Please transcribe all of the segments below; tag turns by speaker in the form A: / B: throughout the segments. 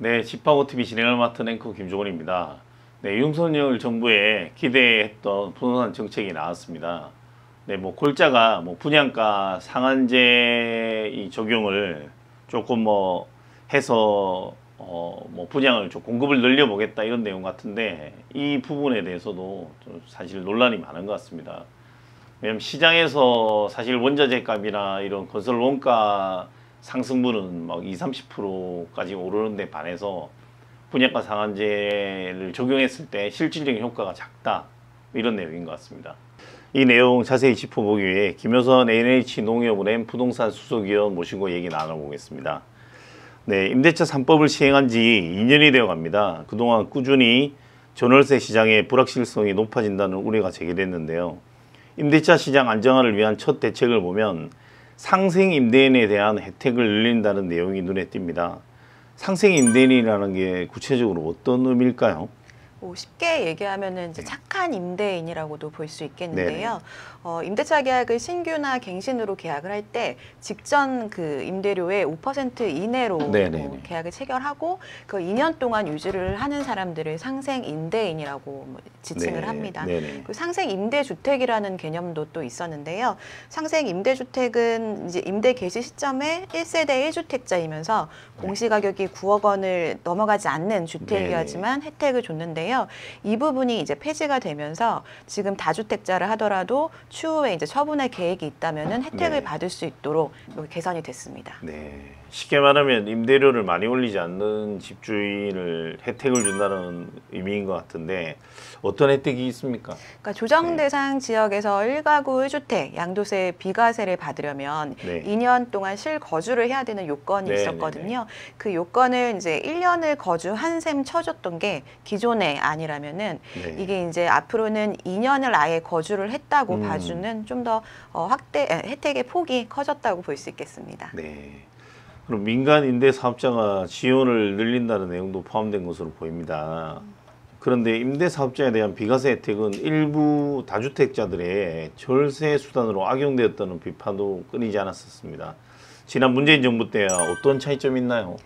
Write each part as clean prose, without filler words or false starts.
A: 네, 집하고TV 진행을 맡은 앵커 김종원입니다. 네, 윤석열 정부의 기대했던 부동산 정책이 나왔습니다. 네, 뭐 골자가 분양가 상한제 이 적용을 조금 해서 분양을 좀 공급을 늘려보겠다 이런 내용 같은데, 이 부분에 대해서도 좀 사실 논란이 많은 것 같습니다. 왜냐면 시장에서 사실 원자재 값이나 이런 건설 원가 상승분은 막 20~30%까지 오르는 데 반해서 분양가 상한제를 적용했을 때 실질적인 효과가 작다, 이런 내용인 것 같습니다. 이 내용 자세히 짚어보기 위해 김효선 NH농협은행 부동산 수석위원 모시고 얘기 나눠보겠습니다. 네, 임대차 3법을 시행한 지 2년이 되어 갑니다. 그동안 꾸준히 전월세 시장의 불확실성이 높아진다는 우려가 제기됐는데요. 임대차 시장 안정화를 위한 첫 대책을 보면 상생 임대인에 대한 혜택을 늘린다는 내용이 눈에 띕니다. 상생 임대인이라는 게 구체적으로 어떤 의미일까요?
B: 쉽게 얘기하면은 이제 착한 임대인이라고도 볼 수 있겠는데요. 임대차 계약을 신규나 갱신으로 계약을 할 때 직전 그 임대료의 5% 이내로 계약을 체결하고 그 2년 동안 유지를 하는 사람들을 상생 임대인이라고 지칭을 합니다. 그 상생 임대주택이라는 개념도 또 있었는데요. 상생 임대주택은 이제 임대 개시 시점에 1세대 1주택자이면서 공시가격이 9억 원을 넘어가지 않는 주택이었지만 혜택을 줬는데요. 이 부분이 이제 폐지가 되면서 지금 다주택자를 하더라도 추후에 이제 처분할 계획이 있다면은 혜택을 받을 수 있도록 개선이 됐습니다.
A: 네. 쉽게 말하면 임대료를 많이 올리지 않는 집주인을 혜택을 준다는 의미인 것 같은데, 어떤 혜택이 있습니까?
B: 그러니까 조정 대상 지역에서 1가구 1주택 양도세 비과세를 받으려면 2년 동안 실거주를 해야 되는 요건이 있었거든요. 그 요건을 이제 1년을 거주한 셈 쳐줬던 게 기존에 아니라면은 이게 이제 앞으로는 2년을 아예 거주를 했다고 봐주는 좀 더 혜택의 폭이 커졌다고 볼 수 있겠습니다.
A: 네. 그럼 민간 임대 사업자가 지원을 늘린다는 내용도 포함된 것으로 보입니다. 그런데 임대 사업자에 대한 비과세 혜택은 일부 다주택자들의 절세 수단으로 악용되었다는 비판도 끊이지 않았었습니다. 지난 문재인 정부 때와 어떤 차이점이 있나요?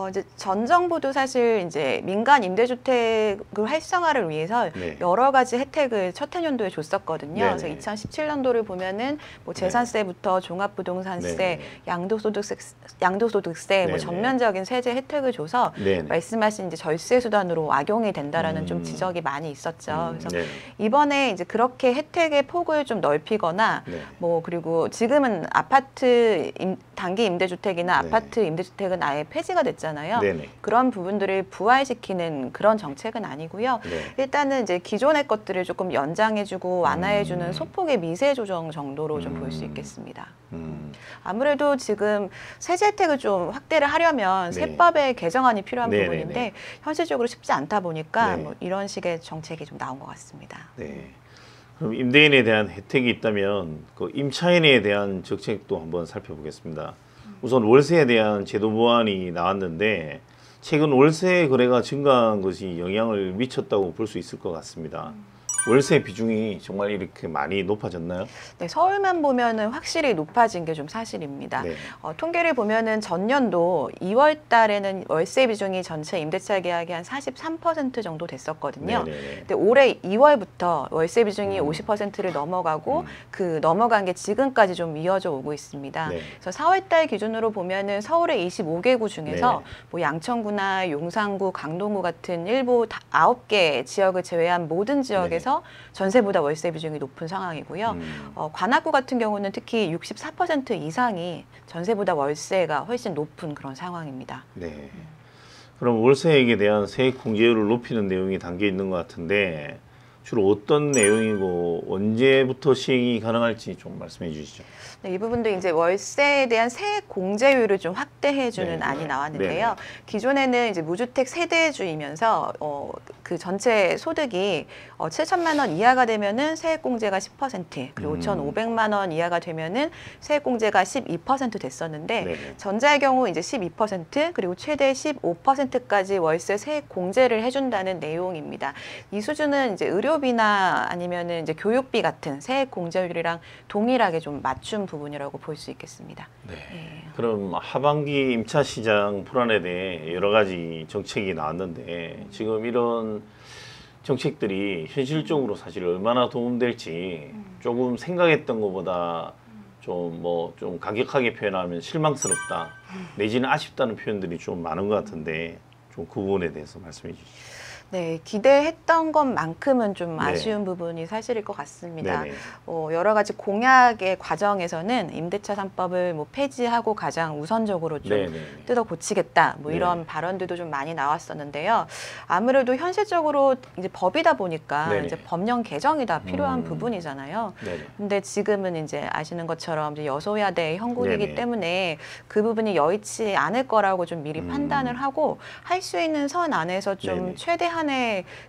B: 이제 전 정부도 사실 이제 민간 임대주택을 활성화를 위해서 여러 가지 혜택을 첫 해년도에 줬었거든요. 그래서 2017년도를 보면은 뭐 재산세부터 종합부동산세, 양도소득세, 뭐 전면적인 세제 혜택을 줘서 말씀하신 이제 절세 수단으로 악용이 된다라는 좀 지적이 많이 있었죠. 그래서 이번에 이제 그렇게 혜택의 폭을 좀 넓히거나 뭐 그리고 지금은 아파트 단기 임대주택이나 아파트 임대주택은 아예 폐지가 됐잖아요. 그런 부분들을 부활시키는 그런 정책은 아니고요. 일단은 이제 기존의 것들을 조금 연장해주고 완화해주는 소폭의 미세 조정 정도로 좀 볼 수 있겠습니다. 아무래도 지금 세제 혜택을 좀 확대를 하려면 세법의 개정안이 필요한 부분인데 현실적으로 쉽지 않다 보니까 뭐 이런 식의 정책이 좀 나온 것 같습니다.
A: 그럼 임대인에 대한 혜택이 있다면 그 임차인에 대한 정책도 한번 살펴보겠습니다. 우선 월세에 대한 제도 보완이 나왔는데 최근 월세 거래가 증가한 것이 영향을 미쳤다고 볼 수 있을 것 같습니다. 월세 비중이 정말 이렇게 많이 높아졌나요?
B: 네, 서울만 보면은 확실히 높아진 게 좀 사실입니다. 통계를 보면은 전년도 2월 달에는 월세 비중이 전체 임대차 계약이 한 43% 정도 됐었거든요. 근데 올해 2월부터 월세 비중이 50%를 넘어가고 그 넘어간 게 지금까지 좀 이어져 오고 있습니다. 그래서 4월 달 기준으로 보면은 서울의 25개구 중에서 뭐 양천구나 용산구, 강동구 같은 일부 9개 지역을 제외한 모든 지역에서 전세보다 월세 비중이 높은 상황이고요. 관악구 같은 경우는 특히 64% 이상이 전세보다 월세가 훨씬 높은 그런 상황입니다.
A: 그럼 월세액에 대한 세액 공제율을 높이는 내용이 담겨 있는 것 같은데 주로 어떤 내용이고 언제부터 시행이 가능할지 좀 말씀해 주시죠.
B: 이 부분도 이제 월세에 대한 세액 공제율을 좀 확대해주는 안이 나왔는데요. 기존에는 이제 무주택 세대주이면서 그 전체 소득이 7천만 원 이하가 되면은 세액공제가 10%, 그리고 5,500만 원 이하가 되면은 세액공제가 12% 됐었는데
A: 네네.
B: 전자의 경우 이제 12% 그리고 최대 15%까지 월세 세액 공제를 해준다는 내용입니다. 이 수준은 이제 의료비나 아니면은 이제 교육비 같은 세액 공제율이랑 동일하게 좀 맞춘 부분이라고 볼 수 있겠습니다.
A: 네.
B: 예.
A: 그럼 하반기 임차 시장 불안에 대해 여러 가지 정책이 나왔는데 지금 이런 정책들이 현실적으로 사실 얼마나 도움될지 조금 생각했던 것보다 좀 가격하게 표현하면 실망스럽다 내지는 아쉽다는 표현들이 좀 많은 것 같은데 좀 그 부분에 대해서 말씀해 주시죠.
B: 네, 기대했던 것만큼은 좀
A: 네.
B: 아쉬운 부분이 사실일 것 같습니다.
A: 네네.
B: 여러 가지 공약의 과정에서는 임대차 3법을 뭐 폐지하고 가장 우선적으로 좀
A: 네네.
B: 뜯어 고치겠다, 뭐
A: 네.
B: 이런 발언들도 좀 많이 나왔었는데요. 아무래도 현실적으로 이제 법이다 보니까
A: 네네.
B: 이제 법령 개정이 다 필요한
A: 음.
B: 부분이잖아요.
A: 네네.
B: 근데 지금은 이제 아시는 것처럼 이제 여소야대 형국이기
A: 네네.
B: 때문에 그 부분이 여의치 않을 거라고 좀 미리
A: 음.
B: 판단을 하고 할 수 있는 선 안에서 좀
A: 네네.
B: 최대한의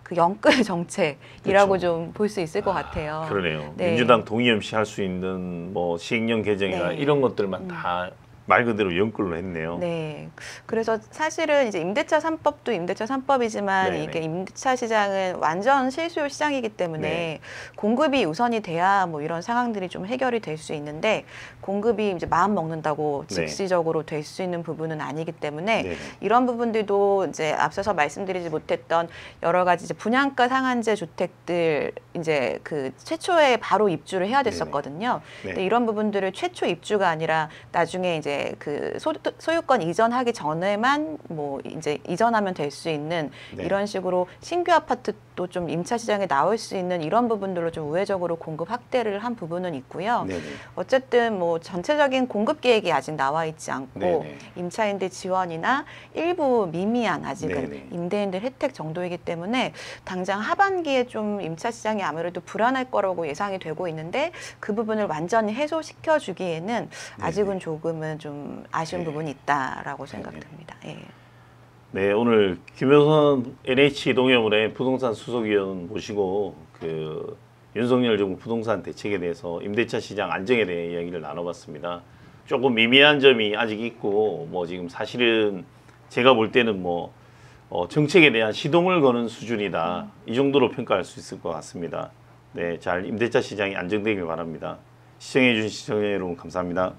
B: 그 영끌 정책이라고
A: 그렇죠.
B: 좀 볼 수 있을 것 같아요.
A: 그러네요.
B: 네.
A: 민주당 동의 없이 할 수 있는 뭐 시행령 개정이나
B: 네.
A: 이런 것들만 다 말 그대로 연끌로 했네요.
B: 네. 그래서 사실은 이제 임대차 3법도 임대차 3법이지만
A: 네네.
B: 이게 임대차 시장은 완전 실수요 시장이기 때문에
A: 네.
B: 공급이 우선이 돼야 뭐 이런 상황들이 좀 해결이 될 수 있는데 공급이 이제 마음 먹는다고
A: 네.
B: 즉시적으로 될 수 있는 부분은 아니기 때문에
A: 네네.
B: 이런 부분들도 이제 앞서서 말씀드리지 못했던 여러 가지 이제 분양가 상한제 주택들 이제 그 최초에 바로 입주를 해야 됐었거든요.
A: 네.
B: 근데 이런 부분들을 최초 입주가 아니라 나중에 이제 그 소유권 이전하기 전에만 뭐 이제 이전하면 될 수 있는
A: 네.
B: 이런 식으로 신규 아파트도 좀 임차 시장에 나올 수 있는 이런 부분들로 좀 우회적으로 공급 확대를 한 부분은 있고요.
A: 네네.
B: 어쨌든 뭐 전체적인 공급 계획이 아직 나와 있지 않고
A: 네네.
B: 임차인들 지원이나 일부 미미한 아직은
A: 네네.
B: 임대인들 혜택 정도이기 때문에 당장 하반기에 좀 임차 시장이 아무래도 불안할 거라고 예상이 되고 있는데 그 부분을 완전히 해소시켜 주기에는 아직은 조금은 좀 아쉬운
A: 네.
B: 부분이 있다라고 생각됩니다. 예.
A: 네, 오늘 김효선 NH 동해물의 부동산 수석위원 모시고 그 윤석열 정부 부동산 대책에 대해서 임대차 시장 안정에 대해 이야기를 나눠봤습니다. 조금 미미한 점이 아직 있고 뭐 지금 사실은 제가 볼 때는 뭐 정책에 대한 시동을 거는 수준이다. 이 정도로 평가할 수 있을 것 같습니다. 네, 잘 임대차 시장이 안정되길 바랍니다. 시청해 주신 시청자 여러분 감사합니다.